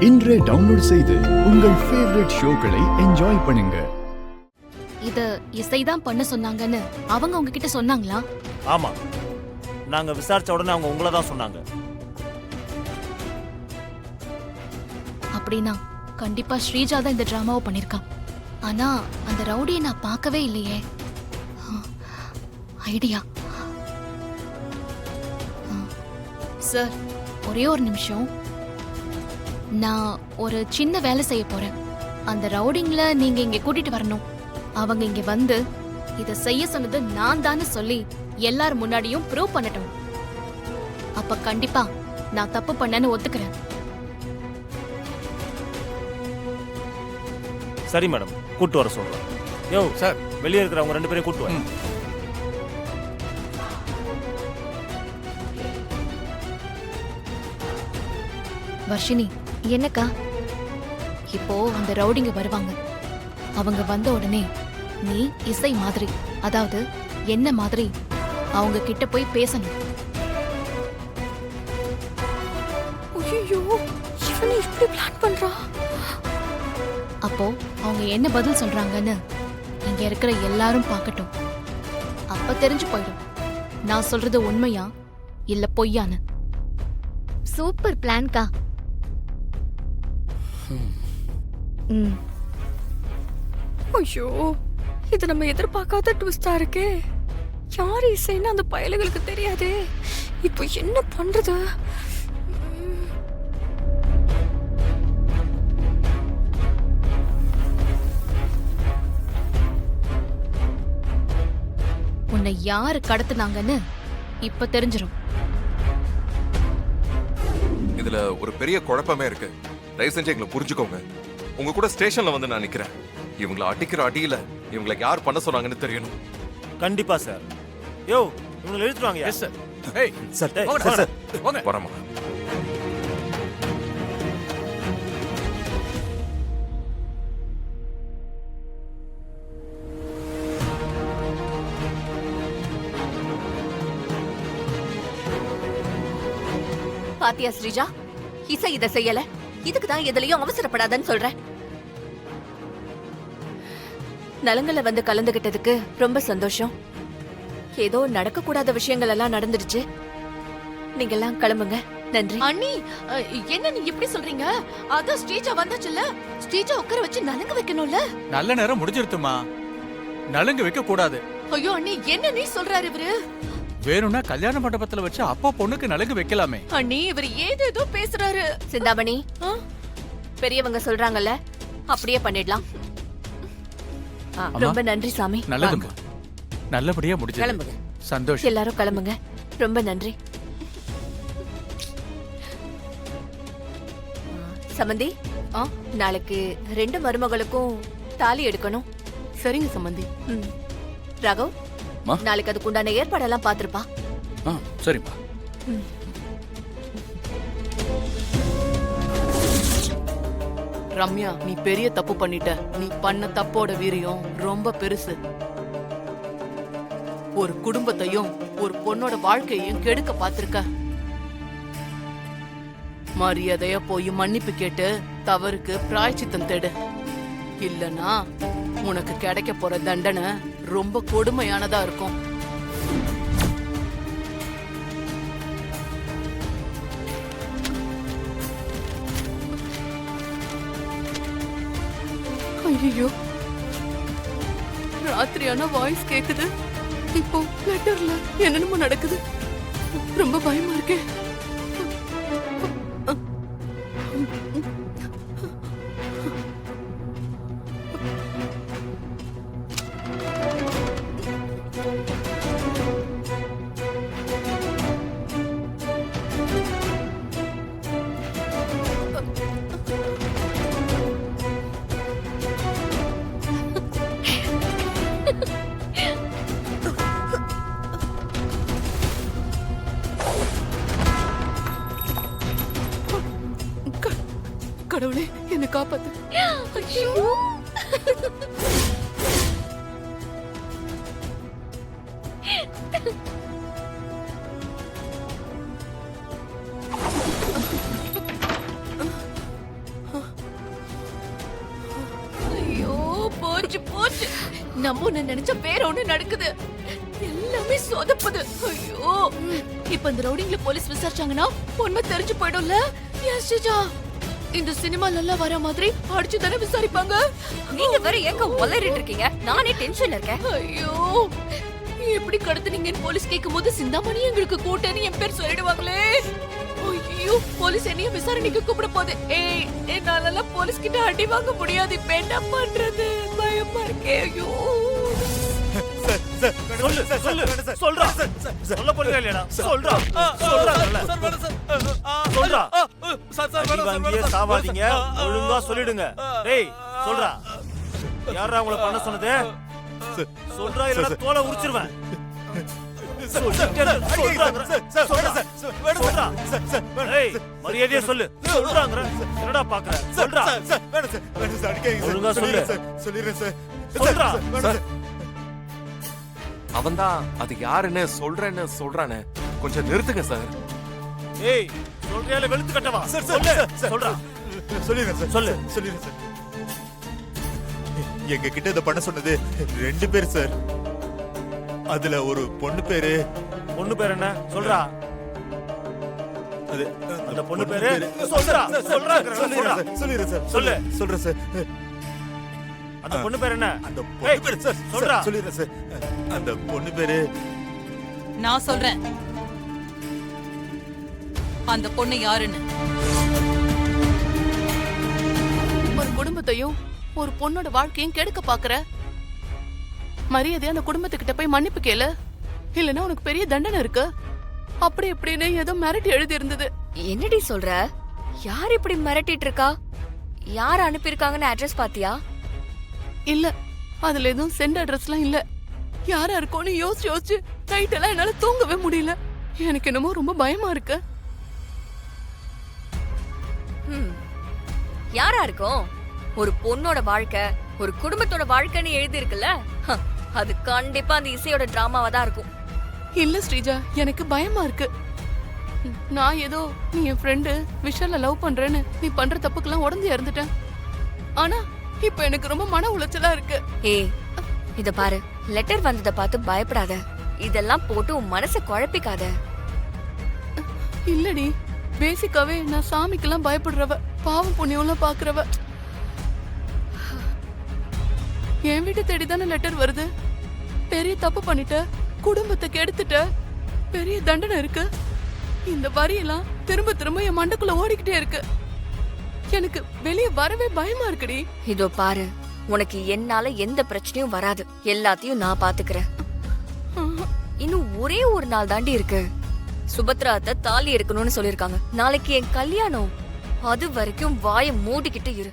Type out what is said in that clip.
இன்றே டவுன்லோட் செய்து உங்கள் ஃபேவரட் ஷோக்களை என்ஜாய் பண்ணுங்க. இத இசைதான் பண்ண சொன்னாங்கன்னு அவங்க உங்ககிட்ட சொன்னாங்களா? ஆமா, நாங்க விசாரிச்ச உடனே அவங்க உங்களை தான் சொன்னாங்க. அப்படின்னா கண்டிப்பா ஸ்ரீஜா தான் இந்த டிராமாவை பண்ணிருக்கா. ஆனா அந்த ரவுடியை நான் பார்க்கவே இல்லையே. ஐடியா சார், ஒரே ஒரு நிமிஷம். நான் ஒரு சின்ன வேலை செய்ய போறேன். அந்த ரவுடிங்ல நீங்க இங்க கூட்டிட்டு வரணும். அவங்க இங்க வந்து இத செய்ய சொன்னது நான் தான்னு சொல்லி எல்லார் முன்னாடியும் ப்ரூவ் பண்ணட்டும். அப்ப கண்டிப்பா நான் தப்பு பண்ணேன்னு ஒத்துக்கிறேன். சரி மேடம், கூட்டு வர சொல்றேன். யோ சார், வெளியே இருக்கிறவங்க 2 பேரையும் கூட்டு வர. வர்ஷினி, என்னக்கா? இப்போ அந்த ரவுடிங்க வருவாங்க. அவங்க வந்த உடனே நீ இசை மாதிரி, அதாவது என்ன மாதிரி அவங்க கிட்ட போய் பேசணும். ஐயோ, இவனே இப்படி பிளான் பண்றா. அப்போ அவங்க என்ன பதில் சொல்றாங்கன்னு இங்க இருக்கிற எல்லாரும் பார்க்கட்டும். அப்ப தெரிஞ்சு போயிடும் நான் சொல்றது உண்மையா இல்ல பொய்யான்னு. சூப்பர் பிளான்கா. ஐயோ, இது நம்ம எதிர்பார்க்காத ட்விஸ்டா இருக்கே. யார் இசைன்னு அந்த பயலுகளுக்கு தெரியாதே. இப்போ என்ன பண்றது? உன்னை யாரு கடத்துனாங்கன்னு இப்ப தெரிஞ்சிரும். இதுல ஒரு பெரிய குழப்பமே இருக்கு. தயவு செஞ்சு எங்களை புரிஞ்சுக்கோங்க. உங்க கூட ஸ்டேஷன்ல வந்து நான் நிக்கிறேன். இவங்களை அடிக்கிற அடியில இவங்களை யார் பண்ண சொன்னாங்கன்னு தெரியணும். கண்டிப்பா சார். யோ, இவங்களை எழுதிட்டு வாங்க. Yes sir. ஏய் சார், சார் போங்க. வரமா. பாத்தியா ஸ்ரீஜா, இசை இத செய்யல. இதுக்கு தான் எதுலயும் அவசரப்படாதன்னு சொல்றேன். நலங்கள்ல வந்து கலந்துகிட்டதுக்கு ரொம்ப சந்தோஷம். ஏதோ நடக்க கூடாத விஷயங்கள் எல்லாம் நடந்துடுச்சு. நீங்க எல்லாம் கிளம்புங்க. நன்றி. அண்ணி, என்ன நீ இப்படி சொல்றீங்க? அதான் ஸ்டேஜா வந்தாச்சுல்ல, ஸ்டேஜா உட்கார வச்சு நலங்கு வைக்கணும்ல. நல்ல நேரம் முடிஞ்சிருத்துமா. நலுங்கு வைக்க கூடாது. ஐயோ அண்ணி, என்ன நீ சொல்றாரு இவரு? வேணும்னா கல்யாண மண்டபத்துல வச்சு அப்பா பொண்ணுக்கு நலுங்கு வைக்கலாமே. அண்ணி, இவர் ஏதேதோ பேசுறாரு. சிந்தாமணி, பெரியவங்க சொல்றாங்கல்ல, அப்படியே பண்ணிடலாம். ரொம்ப நன்றி சாமி. நல்லதுமா, நல்லபடியா முடிஞ்சது. கிளம்புங்க. சந்தோஷம். எல்லாரும் கிளம்புங்க. ரொம்ப நன்றி. சமந்தி, நாளைக்கு 2 மருமகளுக்கும் தாலி எடுக்கணும். சரிங்க சம்பந்தி. ராகவ், நாளைக்கு அதுக்கு உண்டான ஏற்பாடெல்லாம் பாத்துருப்பா. சரிப்பா. ரம்யா, நீ பெரிய தப்பு பண்ணிட்ட. நீ பண்ண தப்போட வீரியம் ரொம்ப பெருசு. ஒரு குடும்பத்தையும் ஒரு பொண்ணோட வாழ்க்கையையும் கெடுக்க பாத்திருக்க. மரியாதைய போய் மன்னிப்பு கேட்டு தவறுக்கு பிராயச்சித்தம் தேடு. இல்லனா உனக்கு கிடைக்க போற தண்டனை ரொம்ப கொடுமையானதா இருக்கும். ஐயோ, ராத்திரியான வாய்ஸ் கேக்குது. இப்போ லெட்டர்ல என்னென்னமோ நடக்குது. ரொம்ப பயமா இருக்கே. கடவுளே, என்ன காப்பாத்து. ஐயோ, நம்ம ஒண்ணு நினைச்ச வேற ஒண்ணு நடக்குது. எல்லாமே சொதப்புது. ஐயோ, இப்ப இந்த ரவுடிங்ல போலீஸ் விசாரிச்சாங்கன்னா உண்மை தெரிஞ்சு போயிடும்ல. எஸ் ஸ்ரீஜா, இந்த சினிமால எல்லாம் வர மாதிரி அடிச்சு தானே விசாரிப்பாங்க. நீங்க வேற ஏங்க உளறிட்டு இருக்கீங்க? நானே டென்ஷன்ல இருக்கேன். ஐயோ, எப்படி கடத்துனீங்கன்னு போலீஸ் கேட்கும்போது சிந்தாமணி எங்களுக்கு கூட்டன்னு என் பேர் சொல்லிடுவாங்களே. ஐயோ, போலீஸ் என்னைய விசாரணைக்கு கூப்பிட போகுது. ஏய், என்னால போலீஸ் கிட்ட அடி வாங்க முடியாது. இப்ப என்ன பண்றது? பயமா இருக்கே. ஐயோ, சொல்லு சொல்லு சொல்றா சொல்ல போறீங்க இல்லையா சொல்றா சொல்றா சொல்றா அடி வாங்கியே சாவாதீங்க ஒழுங்கா சொல்லிடுங்க டேய் சொல்றா யாரா உங்களை பண்ண சொன்னது சொல்றா இல்ல தோலை உரிச்சிருவேன் மரியாதையா சொல்லு சொல்றாங்கற என்னடா பாக்குற சொல்றா ஒழுங்கா சொல்லு சொல்றா அவன்தான் அது யாருன்னு சொல்றானே கொஞ்சம் நிறுத்துங்க சார். ஏய் சொல்றியால வெளுத்து கட்டவா சொல்லு சொல்றா சொல்லிடுறேன் சார். சொல்லு சொல்லிடுறேன் சார். எங்க கிட்ட இத பண்ண சொன்னது 2 பேர் சார். அதுல ஒரு பொண்ணு பேரு என்ன சொல்றா அது அந்த பொண்ணு பேரு சொல்றா சொல்றா சொல்லிடுறேன் சார். சொல்லு சொல்றேன் சார். அந்த பொண்ணு பேர் என்ன அந்த பொண்ணு பேரு சார் சொல்றா சொல்லிடுறேன் சார். அந்த பொண்ணு பேரு நான் சொல்றேன். அந்த பொண்ணு யாருன்னு. ஒரு குடும்பத்தையும் ஒரு பொண்ணோட வாழ்க்கையும் கெடுக்க பாக்குற. மரியாதையா அந்த குடும்பத்துக்கிட்ட போய் மன்னிப்பு கேளு. இல்லனா உனக்கு பெரிய தண்டனை இருக்கு. அப்படி இப்படின்னு ஏதோ மிரட்டி எழுதி இருந்தது. என்னடி சொல்ற? யார் இப்படி மிரட்டிட்டு இருக்கா? யார் அனுப்பியிருக்காங்கன்னு அட்ரஸ் பாத்தியா? இல்ல, அதுல எதுவும் சென்ட் அட்ரஸ்லாம் இல்ல. யாரா இருக்கும்னு யோசிச்சு நைட் எல்லாம் என்னால தூங்கவே முடியல. எனக்கு என்னமோ ரொம்ப பயமா இருக்கு. யாரா இருக்கும்? ஒரு பொண்ணோட வாழ்க்கை, ஒரு குடும்பத்தோட வாழ்க்கைன்னு எழுதி இருக்குல்ல, அது கண்டிப்பா அந்த இசையோட டிராமாவா தான் இருக்கும். இல்ல ஸ்ரீஜா, எனக்கு பயமா இருக்கு. நான் ஏதோ நீ என் ஃப்ரெண்டு விஷால லவ் பண்றேன்னு நீ பண்ற தப்புக்கெல்லாம் உடஞ்சு இறந்துட்டேன். ஆனா இப்ப எனக்கு ரொம்ப மன உளைச்சலா இருக்கு. ஏய், இத பாரு, லெட்டர் வந்ததை பார்த்து பயப்படாத. இதெல்லாம் போட்டு உன் மனசை குழப்பிக்காத. இல்லடி, பேசிக்காவே நான் சாமிக்கெல்லாம் பயப்படுறவ, பாவம் புண்ணியம்லாம் பாக்குறவ. என் வீட்டு தேடிதானே லெட்டர் வருது. பெரிய தப்பு பண்ணிட்ட, குடும்பத்தை கெடுத்துட்ட, பெரிய தண்டனை இருக்கு. இந்த வரியெல்லாம் திரும்ப திரும்ப என் மண்டக்குள்ள ஓடிக்கிட்டே இருக்கு. எனக்கு வெளியே வரவே பயமா இருக்குடி. இதோ பாரு, உனக்கு என்னால எந்த பிரச்சனையும் வராது. எல்லாத்தையும் நான் பாத்துக்கிறேன். இன்னும் ஒரே ஒரு நாள் தாண்டி இருக்கு. சுபத்ரா அத்தை தாலி எடுக்கணும்னு சொல்லிருக்காங்க. நாளைக்கு என் கல்யாணம். அது வரைக்கும் வாயை மூடிக்கிட்டு இரு.